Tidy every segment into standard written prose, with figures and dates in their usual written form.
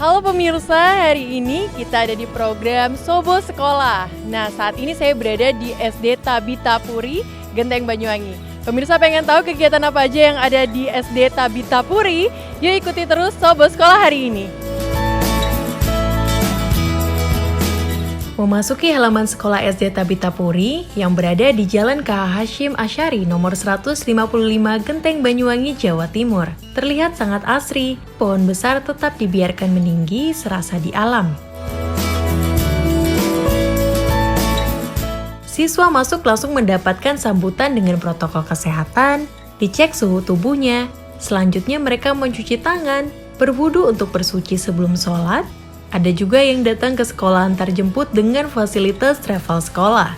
Halo pemirsa, hari ini kita ada di program Sobo Sekolah. Nah, saat ini saya berada di SD Tabita Puri, Genteng Banyuwangi. Pemirsa pengen tahu kegiatan apa aja yang ada di SD Tabita Puri? Yuk ikuti terus Sobo Sekolah hari ini. Memasuki halaman sekolah SD Tabita Puri yang berada di Jalan KH Hashim Asyari nomor 155 Genteng Banyuwangi, Jawa Timur. Terlihat sangat asri, pohon besar tetap dibiarkan meninggi serasa di alam. Siswa masuk langsung mendapatkan sambutan dengan protokol kesehatan, dicek suhu tubuhnya, selanjutnya mereka mencuci tangan, berwudu untuk bersuci sebelum sholat. Ada juga yang datang ke sekolah antar jemput dengan fasilitas travel sekolah.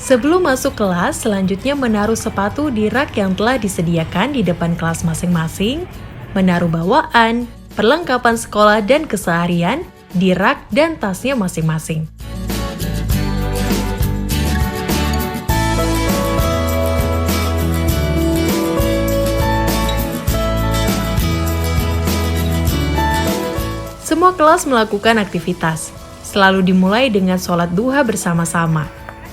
Sebelum masuk kelas, selanjutnya menaruh sepatu di rak yang telah disediakan di depan kelas masing-masing, menaruh bawaan, perlengkapan sekolah dan keseharian di rak dan tasnya masing-masing. Semua kelas melakukan aktivitas, selalu dimulai dengan sholat duha bersama-sama.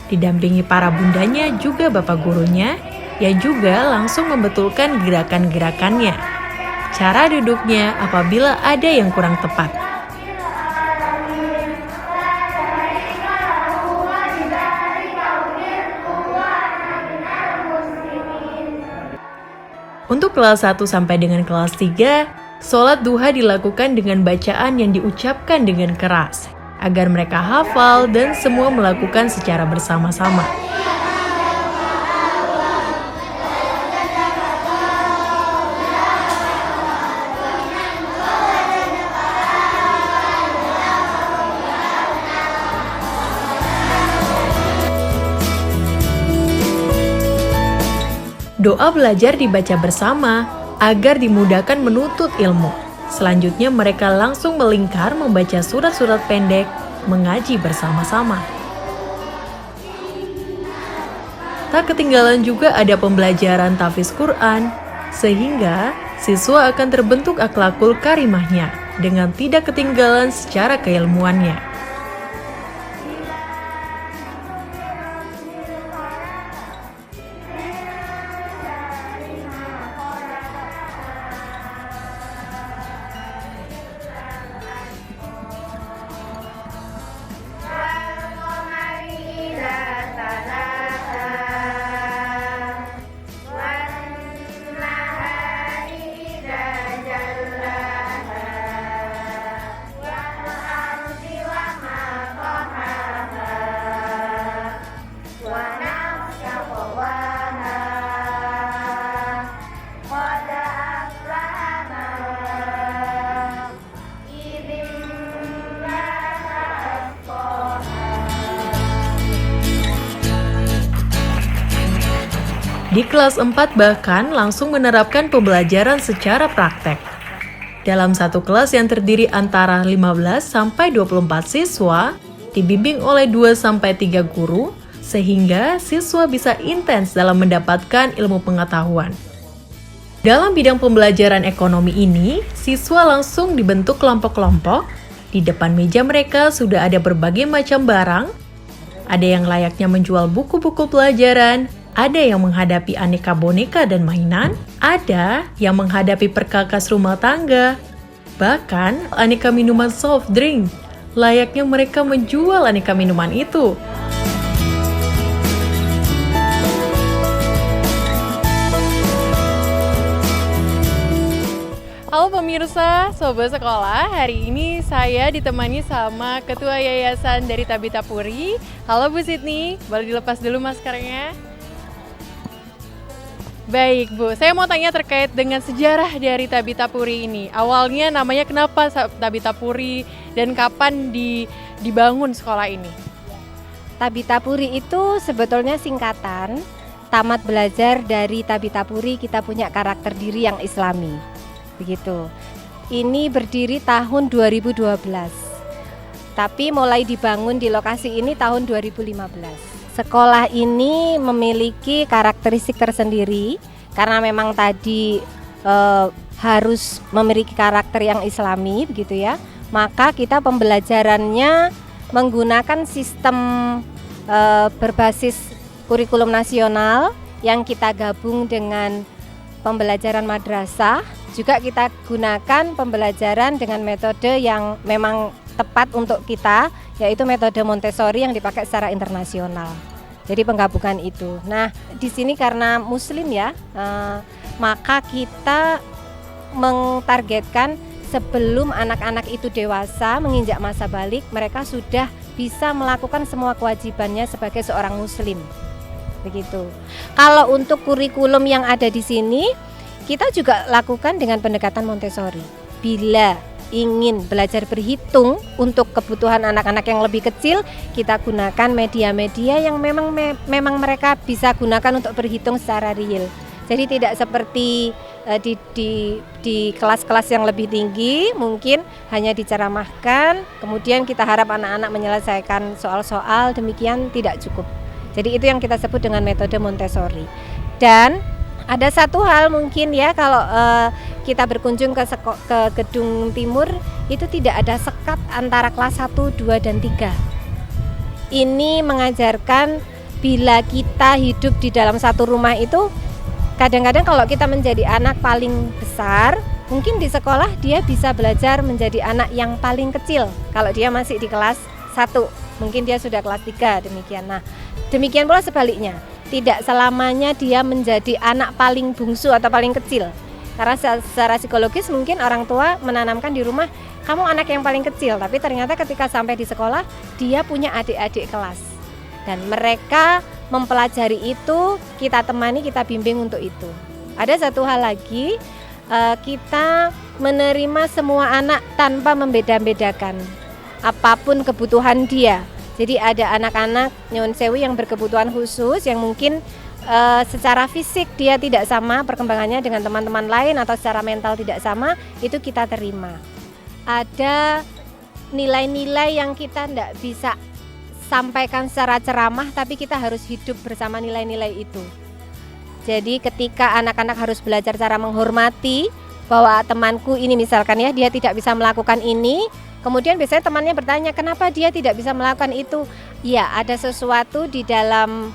Didampingi para bundanya juga bapak gurunya yang juga langsung membetulkan gerakan-gerakannya. Cara duduknya apabila ada yang kurang tepat. Untuk kelas 1 sampai dengan kelas 3, sholat duha dilakukan dengan bacaan yang diucapkan dengan keras, agar mereka hafal dan semua melakukan secara bersama-sama. Doa belajar dibaca bersama agar dimudahkan menuntut ilmu. Selanjutnya mereka langsung melingkar membaca surat-surat pendek, mengaji bersama-sama. Tak ketinggalan juga ada pembelajaran tahfiz Quran, sehingga siswa akan terbentuk akhlakul karimahnya dengan tidak ketinggalan secara keilmuannya. Di kelas 4 bahkan langsung menerapkan pembelajaran secara praktek. Dalam satu kelas yang terdiri antara 15 sampai 24 siswa, dibimbing oleh 2 sampai 3 guru, sehingga siswa bisa intens dalam mendapatkan ilmu pengetahuan. Dalam bidang pembelajaran ekonomi ini, siswa langsung dibentuk kelompok-kelompok. Di depan meja mereka sudah ada berbagai macam barang. Ada yang layaknya menjual buku-buku pelajaran, ada yang menghadapi aneka boneka dan mainan, ada yang menghadapi perkakas rumah tangga, bahkan aneka minuman soft drink. Layaknya mereka menjual aneka minuman itu. Halo pemirsa, Sobat Sekolah, hari ini saya ditemani sama Ketua Yayasan dari Tabita Puri. Halo Bu Sydney, boleh dilepas dulu maskernya? Baik Bu, saya mau tanya terkait dengan sejarah dari Tabita Puri ini. Awalnya namanya kenapa Tabita Puri dan kapan dibangun sekolah ini? Tabita Puri itu sebetulnya singkatan tamat belajar dari Tabita Puri, kita punya karakter diri yang Islami. Begitu. Ini berdiri tahun 2012. Tapi mulai dibangun di lokasi ini tahun 2015. Sekolah ini memiliki karakteristik tersendiri karena memang tadi harus memiliki karakter yang Islami, begitu ya. Maka kita pembelajarannya menggunakan sistem berbasis kurikulum nasional yang kita gabung dengan pembelajaran madrasah. Juga kita gunakan pembelajaran dengan metode yang memang tepat untuk kita, yaitu metode Montessori yang dipakai secara internasional. Jadi penggabungan itu. Nah, di sini karena Muslim ya, maka kita mentargetkan sebelum anak-anak itu dewasa menginjak masa balik, mereka sudah bisa melakukan semua kewajibannya sebagai seorang Muslim. Begitu. Kalau untuk kurikulum yang ada di sini, kita juga lakukan dengan pendekatan Montessori. Bila ingin belajar berhitung untuk kebutuhan anak-anak yang lebih kecil, kita gunakan media-media yang memang mereka bisa gunakan untuk berhitung secara real. Jadi tidak seperti di kelas-kelas yang lebih tinggi, mungkin hanya diceramahkan, kemudian kita harap anak-anak menyelesaikan soal-soal, demikian tidak cukup. Jadi itu yang kita sebut dengan metode Montessori. Dan ada satu hal mungkin ya, kalau kita berkunjung ke Gedung Timur, itu tidak ada sekat antara kelas 1, 2, dan 3. Ini mengajarkan bila kita hidup di dalam satu rumah itu, kadang-kadang kalau kita menjadi anak paling besar, mungkin di sekolah dia bisa belajar menjadi anak yang paling kecil. Kalau dia masih di kelas 1, mungkin dia sudah kelas 3, demikian. Nah, demikian pula sebaliknya. Tidak selamanya dia menjadi anak paling bungsu atau paling kecil. Karena secara psikologis mungkin orang tua menanamkan di rumah, kamu anak yang paling kecil. Tapi ternyata ketika sampai di sekolah, dia punya adik-adik kelas. Dan mereka mempelajari itu, kita temani, kita bimbing untuk itu. Ada satu hal lagi, kita menerima semua anak tanpa membeda-bedakan apapun kebutuhan dia. Jadi ada anak-anak nyuwun sewu yang berkebutuhan khusus, yang mungkin secara fisik dia tidak sama perkembangannya dengan teman-teman lain, atau secara mental tidak sama, itu kita terima. Ada nilai-nilai yang kita tidak bisa sampaikan secara ceramah, tapi kita harus hidup bersama nilai-nilai itu. Jadi ketika anak-anak harus belajar cara menghormati, bahwa temanku ini misalkan ya, dia tidak bisa melakukan ini, kemudian biasanya temannya bertanya, kenapa dia tidak bisa melakukan itu? Ya, ada sesuatu di dalam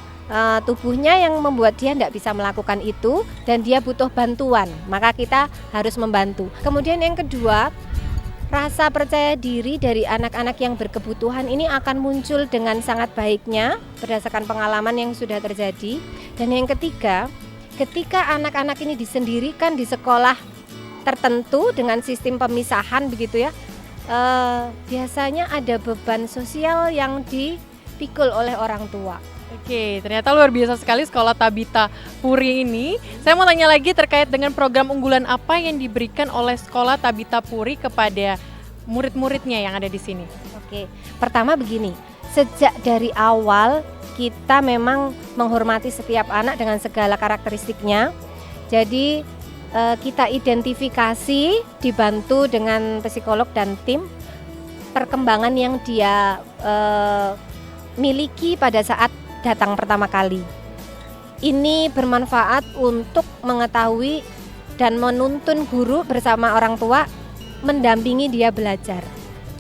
tubuhnya yang membuat dia tidak bisa melakukan itu, dan dia butuh bantuan, maka kita harus membantu. Kemudian yang kedua, rasa percaya diri dari anak-anak yang berkebutuhan ini akan muncul dengan sangat baiknya berdasarkan pengalaman yang sudah terjadi. Dan yang ketiga, ketika anak-anak ini disendirikan di sekolah tertentu dengan sistem pemisahan begitu ya, biasanya ada beban sosial yang dipikul oleh orang tua. Oke, ternyata luar biasa sekali sekolah Tabita Puri ini. Saya mau tanya lagi terkait dengan program unggulan apa yang diberikan oleh sekolah Tabita Puri kepada murid-muridnya yang ada di sini. Oke, pertama begini, sejak dari awal kita memang menghormati setiap anak dengan segala karakteristiknya. Jadi kita identifikasi, dibantu dengan psikolog dan tim, perkembangan yang dia miliki pada saat datang pertama kali. Ini bermanfaat untuk mengetahui dan menuntun guru bersama orang tua mendampingi dia belajar.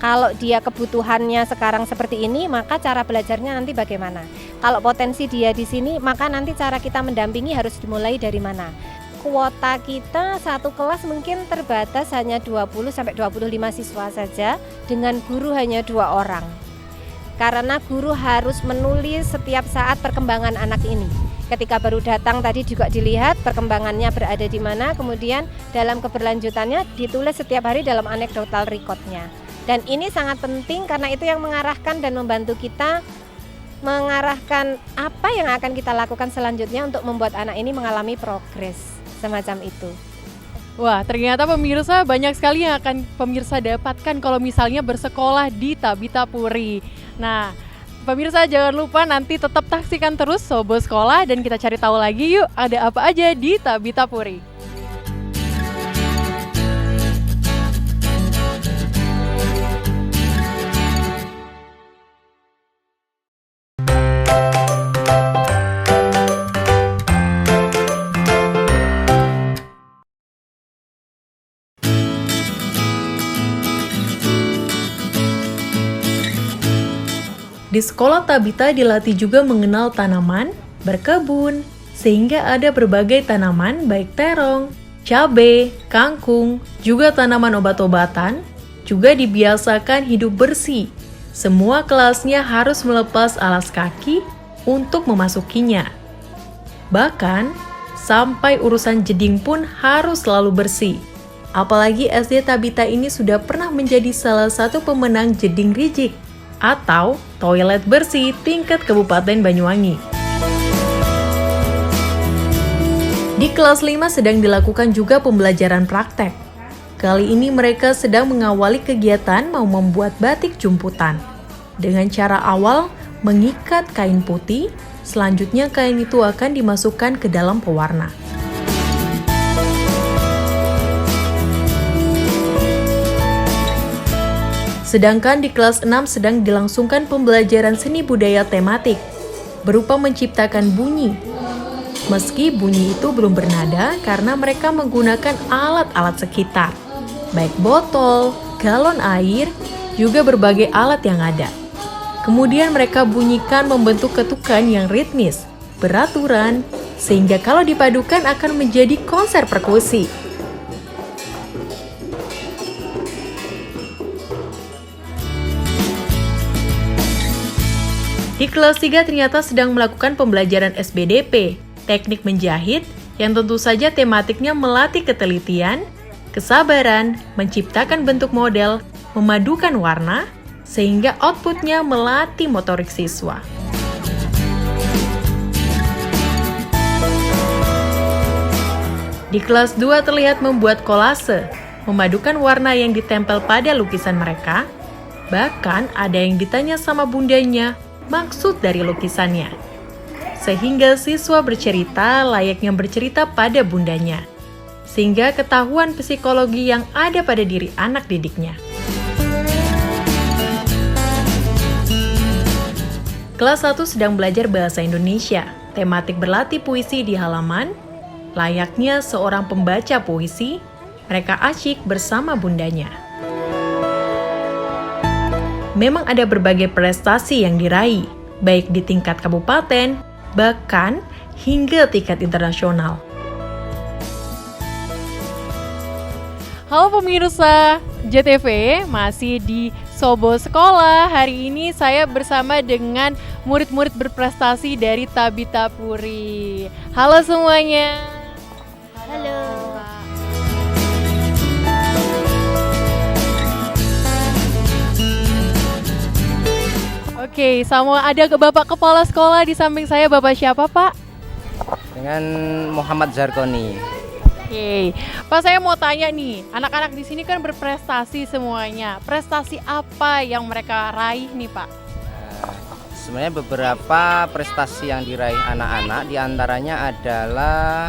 Kalau dia kebutuhannya sekarang seperti ini, maka cara belajarnya nanti bagaimana? Kalau potensi dia di sini, maka nanti cara kita mendampingi harus dimulai dari mana? Kuota kita satu kelas mungkin terbatas hanya 20-25 siswa saja, dengan guru hanya 2 orang. Karena guru harus menulis setiap saat perkembangan anak ini. Ketika baru datang tadi juga dilihat perkembangannya berada di mana, kemudian dalam keberlanjutannya ditulis setiap hari dalam anekdotal recordnya. Dan ini sangat penting karena itu yang mengarahkan dan membantu kita mengarahkan apa yang akan kita lakukan selanjutnya untuk membuat anak ini mengalami progres semacam itu. Wah, ternyata pemirsa banyak sekali yang akan pemirsa dapatkan kalau misalnya bersekolah di Tabita Puri. Nah, pemirsa jangan lupa nanti tetap saksikan terus Sobo Sekolah dan kita cari tahu lagi yuk ada apa aja di Tabita Puri. Di sekolah Tabita dilatih juga mengenal tanaman, berkebun, sehingga ada berbagai tanaman baik terong, cabai, kangkung, juga tanaman obat-obatan, juga dibiasakan hidup bersih. Semua kelasnya harus melepas alas kaki untuk memasukinya. Bahkan, sampai urusan jeding pun harus selalu bersih. Apalagi SD Tabita ini sudah pernah menjadi salah satu pemenang jeding rijik atau toilet bersih tingkat Kabupaten Banyuwangi. Di kelas 5 sedang dilakukan juga pembelajaran praktek. Kali ini mereka sedang mengawali kegiatan mau membuat batik jumputan. Dengan cara awal mengikat kain putih, selanjutnya kain itu akan dimasukkan ke dalam pewarna. Sedangkan di kelas 6 sedang dilangsungkan pembelajaran seni budaya tematik, berupa menciptakan bunyi. Meski bunyi itu belum bernada karena mereka menggunakan alat-alat sekitar, baik botol, galon air, juga berbagai alat yang ada. Kemudian mereka bunyikan membentuk ketukan yang ritmis, beraturan, sehingga kalau dipadukan akan menjadi konser perkusi. Di kelas 3 ternyata sedang melakukan pembelajaran SBDP, teknik menjahit, yang tentu saja tematiknya melatih ketelitian, kesabaran, menciptakan bentuk model, memadukan warna, sehingga outputnya melatih motorik siswa. Di kelas 2 terlihat membuat kolase, memadukan warna yang ditempel pada lukisan mereka, bahkan ada yang ditanya sama bundanya, maksud dari lukisannya. Sehingga siswa bercerita layaknya bercerita pada bundanya. Sehingga ketahuan psikologi yang ada pada diri anak didiknya. Kelas 1 sedang belajar bahasa Indonesia. Tematik berlatih puisi di halaman. Layaknya seorang pembaca puisi, mereka asyik bersama bundanya. Memang ada berbagai prestasi yang diraih, baik di tingkat kabupaten, bahkan hingga tingkat internasional. Halo pemirsa, JTV masih di Sobo Sekolah. Hari ini saya bersama dengan murid-murid berprestasi dari Tabita Puri. Halo semuanya. Halo. Oke, sama ada ke Bapak Kepala Sekolah di samping saya. Bapak siapa, Pak? Dengan Muhammad Zarkoni. Oke, Pak, saya mau tanya nih, anak-anak di sini kan berprestasi semuanya. Prestasi apa yang mereka raih nih, Pak? Sebenarnya beberapa prestasi yang diraih anak-anak diantaranya adalah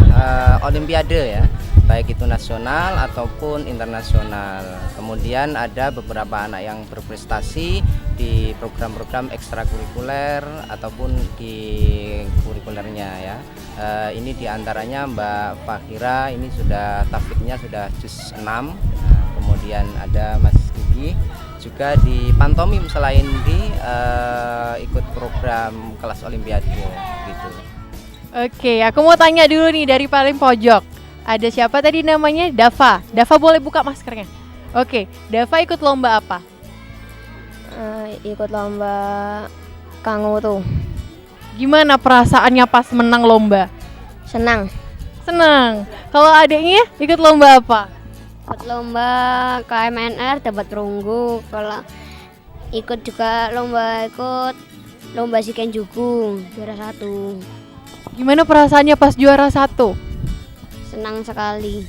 Olimpiade ya, baik itu nasional ataupun internasional. Kemudian ada beberapa anak yang berprestasi di program-program ekstrakurikuler ataupun di kurikulernya ya. Ini diantaranya Mbak Fahira, ini sudah tafiknya sudah juz 6. Kemudian ada Mas Gigi juga di pantomim selain di ikut program kelas Olimpiade gitu. Oke, aku mau tanya dulu nih dari paling pojok. Ada siapa tadi namanya? Dava. Dava boleh buka maskernya. Oke, Dava ikut lomba apa? Ikut lomba Kanguru. Gimana perasaannya pas menang lomba? Senang. Senang. Kalau adiknya ikut lomba apa? Ikut lomba KMNR dapat perunggu. Kalau ikut juga lomba Siken Jugung juara 1. Gimana perasaannya pas juara 1? Senang sekali.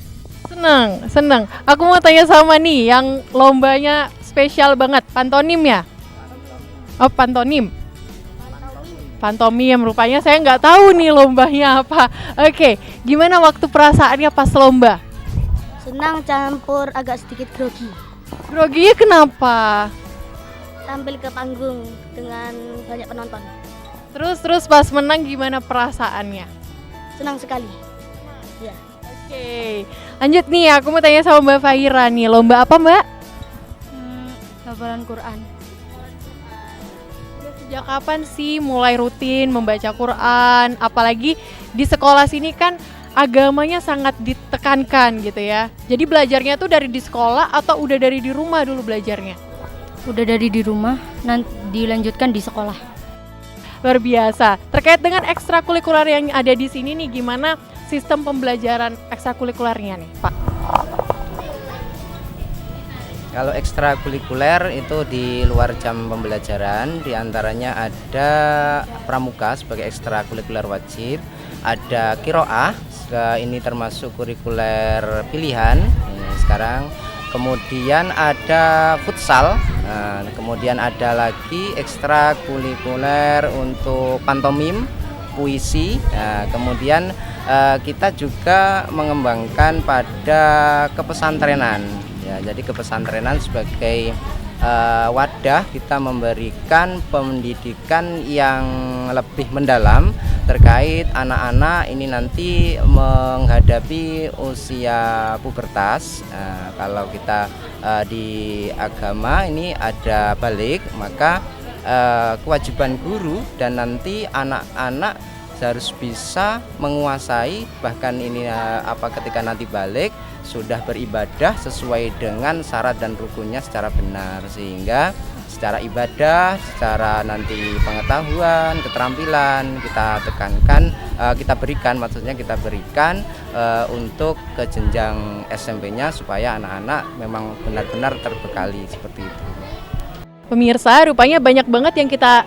Senang. Aku mau tanya sama nih yang lombanya spesial banget, pantonim ya? Oh, pantonim. Pantomim, rupanya saya nggak tahu nih lombanya apa. Oke, gimana waktu perasaannya pas lomba? Senang campur agak sedikit grogi. Groginya kenapa? Tampil ke panggung dengan banyak penonton. Terus pas menang gimana perasaannya? Senang sekali. Ya. Oke, lanjut nih, aku mau tanya sama Mbak Fahira nih, lomba apa Mbak? Hafalan Quran. Sejak kapan sih mulai rutin membaca Quran? Apalagi di sekolah sini kan agamanya sangat ditekankan gitu ya. Jadi belajarnya tuh dari di sekolah atau udah dari di rumah dulu belajarnya? Udah dari di rumah, nanti dilanjutkan di sekolah. Luar biasa. Terkait dengan ekstrakurikuler yang ada di sini nih, gimana sistem pembelajaran ekstrakurikulernya nih, Pak? Kalau ekstrakurikuler itu di luar jam pembelajaran, diantaranya ada pramuka sebagai ekstrakurikuler wajib, ada kiroah, ini termasuk kurikuler pilihan sekarang, kemudian ada futsal, kemudian ada lagi ekstrakurikuler untuk pantomim, puisi, kemudian kita juga mengembangkan pada kepesantrenan. Ya, jadi kepesantrenan sebagai wadah kita memberikan pendidikan yang lebih mendalam terkait anak-anak ini nanti menghadapi usia pubertas. Kalau kita di agama ini ada balik, maka kewajiban guru dan nanti anak-anak harus bisa menguasai, bahkan ini ketika nanti balik sudah beribadah sesuai dengan syarat dan rukunnya secara benar, sehingga secara ibadah, secara nanti pengetahuan, keterampilan kita tekankan, kita berikan untuk ke jenjang SMP-nya supaya anak-anak memang benar-benar terbekali seperti itu. Pemirsa, rupanya banyak banget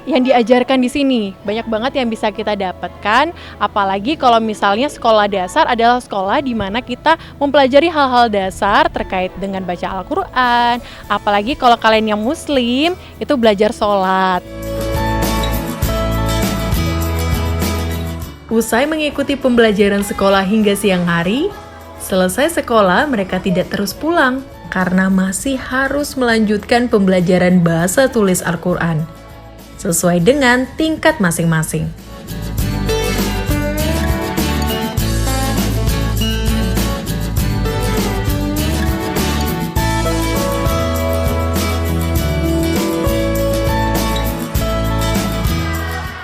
yang diajarkan di sini. Banyak banget yang bisa kita dapatkan, apalagi kalau misalnya sekolah dasar adalah sekolah di mana kita mempelajari hal-hal dasar terkait dengan baca Al-Qur'an. Apalagi kalau kalian yang muslim, itu belajar sholat. Usai mengikuti pembelajaran sekolah hingga siang hari, selesai sekolah mereka tidak terus pulang karena masih harus melanjutkan pembelajaran bahasa tulis Al-Quran sesuai dengan tingkat masing-masing.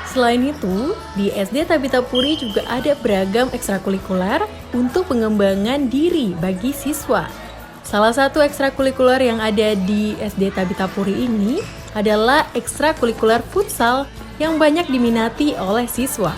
Selain itu, di SD Tabita Puri juga ada beragam ekstrakurikuler untuk pengembangan diri bagi siswa. Salah satu ekstrakurikuler yang ada di SD Tabita Puri ini adalah ekstrakurikuler futsal yang banyak diminati oleh siswa.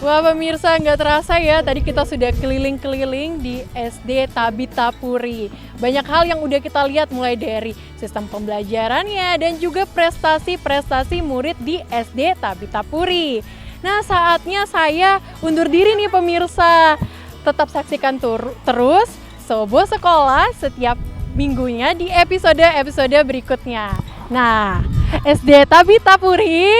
Wah pemirsa, nggak terasa ya, tadi kita sudah keliling-keliling di SD Tabita Puri. Banyak hal yang udah kita lihat mulai dari sistem pembelajarannya dan juga prestasi-prestasi murid di SD Tabita Puri. Nah, saatnya saya undur diri nih pemirsa. Tetap saksikan terus Sobo Sekolah setiap minggunya di episode-episode berikutnya. Nah, SD Tabita Puri